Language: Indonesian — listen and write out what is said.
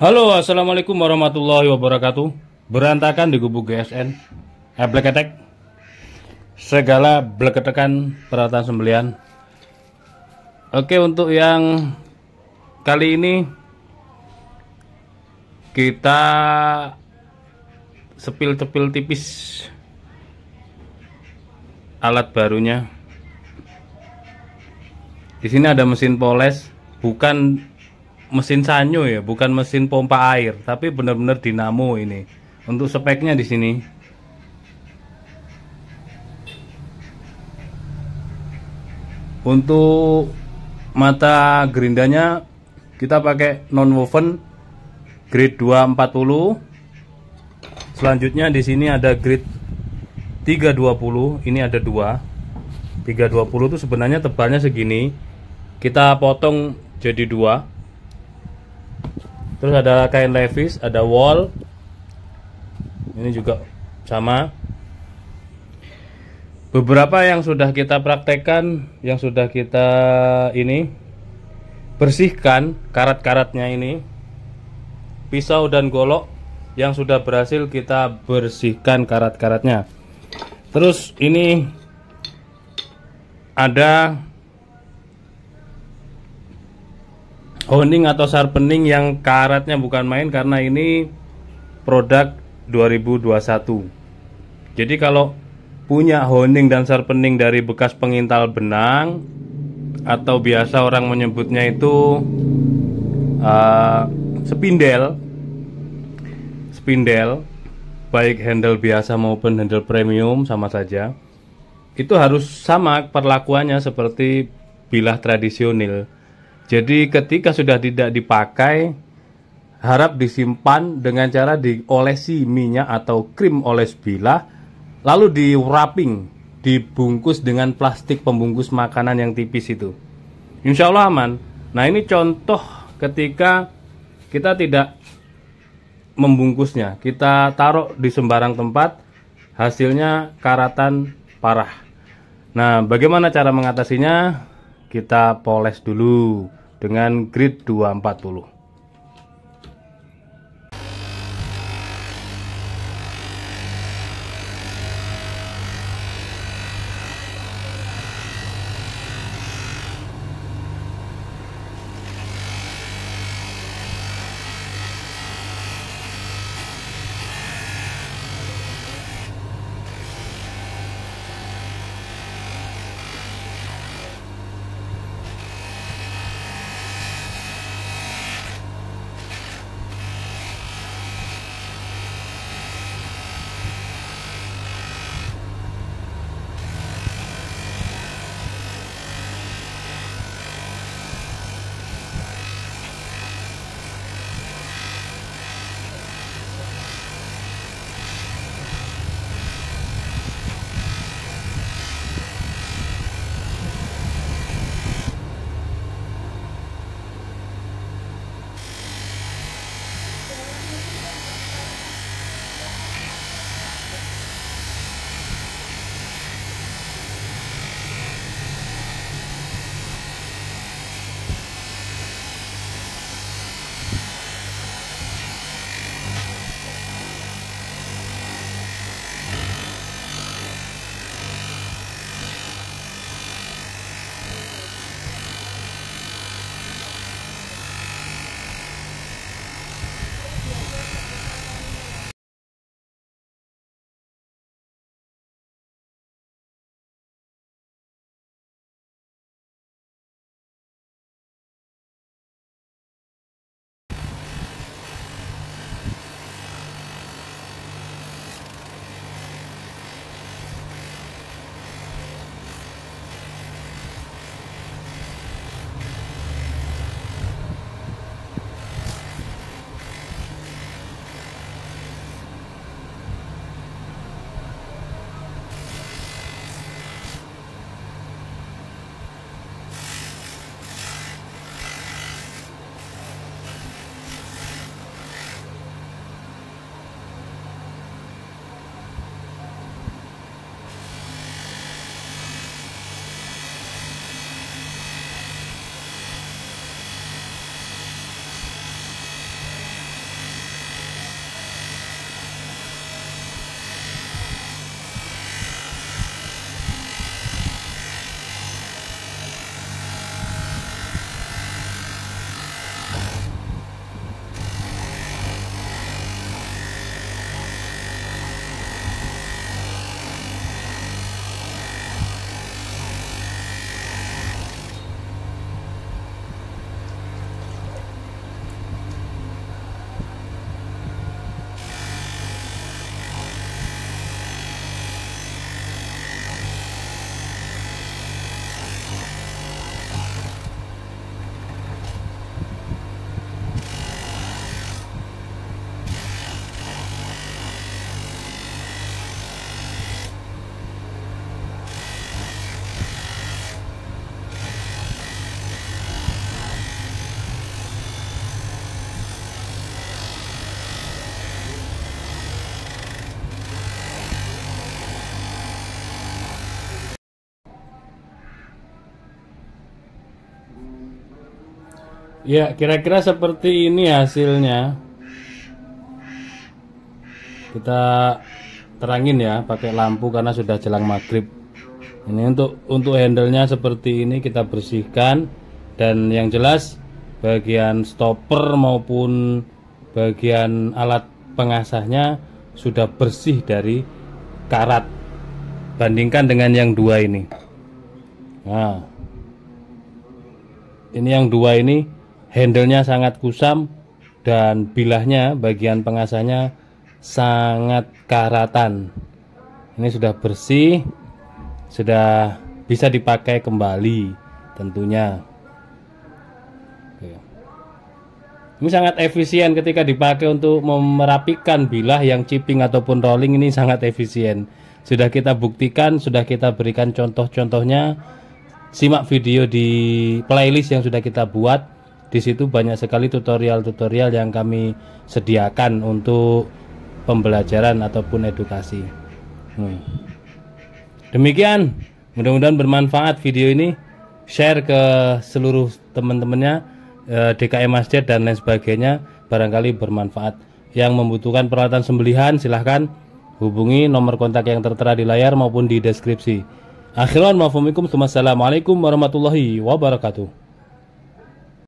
Halo, assalamualaikum warahmatullahi wabarakatuh. Berantakan di gubuk GSN, Black Attack, segala bleketekan peralatan sembelian. Oke, untuk yang kali ini kita sepil-sepil tipis alat barunya. Di sini ada mesin poles, bukan mesin sanyo ya, bukan mesin pompa air, tapi benar-benar dinamo ini. Untuk speknya di sini. Untuk mata gerindanya kita pakai non woven grade 240. Selanjutnya di sini ada grade 320, ini ada dua. 320 itu sebenarnya tebalnya segini. Kita potong jadi dua. Terus ada kain levis, ada wall. Ini juga sama. Beberapa yang sudah kita praktekkan, yang sudah kita bersihkan karat-karatnya ini. Pisau dan golok yang sudah berhasil kita bersihkan karat-karatnya. Terus ini ada honing atau sharpening yang karatnya bukan main, karena ini produk 2021. Jadi kalau punya honing dan sharpening dari bekas pengintal benang, atau biasa orang menyebutnya itu spindel, baik handle biasa maupun handle premium sama saja, itu harus sama perlakuannya seperti bilah tradisional. Jadi ketika sudah tidak dipakai, harap disimpan dengan cara diolesi minyak atau krim oles bilah, lalu di wrapping, dibungkus dengan plastik pembungkus makanan yang tipis itu. Insya Allah aman. Nah, ini contoh ketika kita tidak membungkusnya, kita taruh di sembarang tempat, hasilnya karatan parah. Nah, bagaimana cara mengatasinya? Kita poles dulu dengan grid 240. Ya, kira-kira seperti ini hasilnya. Kita terangin ya pakai lampu karena sudah jelang maghrib. Ini untuk handle-nya seperti ini kita bersihkan, dan yang jelas bagian stopper maupun bagian alat pengasahnya sudah bersih dari karat. Bandingkan dengan yang dua ini. Nah, ini yang dua ini handle-nya sangat kusam dan bilahnya bagian pengasahnya sangat karatan. Ini sudah bersih, sudah bisa dipakai kembali tentunya. Ini sangat efisien ketika dipakai untuk merapikan bilah yang chipping ataupun rolling, ini sangat efisien. Sudah kita buktikan, sudah kita berikan contoh-contohnya. Simak video di playlist yang sudah kita buat. Di situ banyak sekali tutorial-tutorial yang kami sediakan untuk pembelajaran ataupun edukasi. Demikian, mudah-mudahan bermanfaat video ini. Share ke seluruh teman-temannya, DKM Masjid dan lain sebagainya, barangkali bermanfaat. Yang membutuhkan peralatan sembelihan silahkan hubungi nomor kontak yang tertera di layar maupun di deskripsi. Akhiran, wassalamualaikum warahmatullahi wabarakatuh.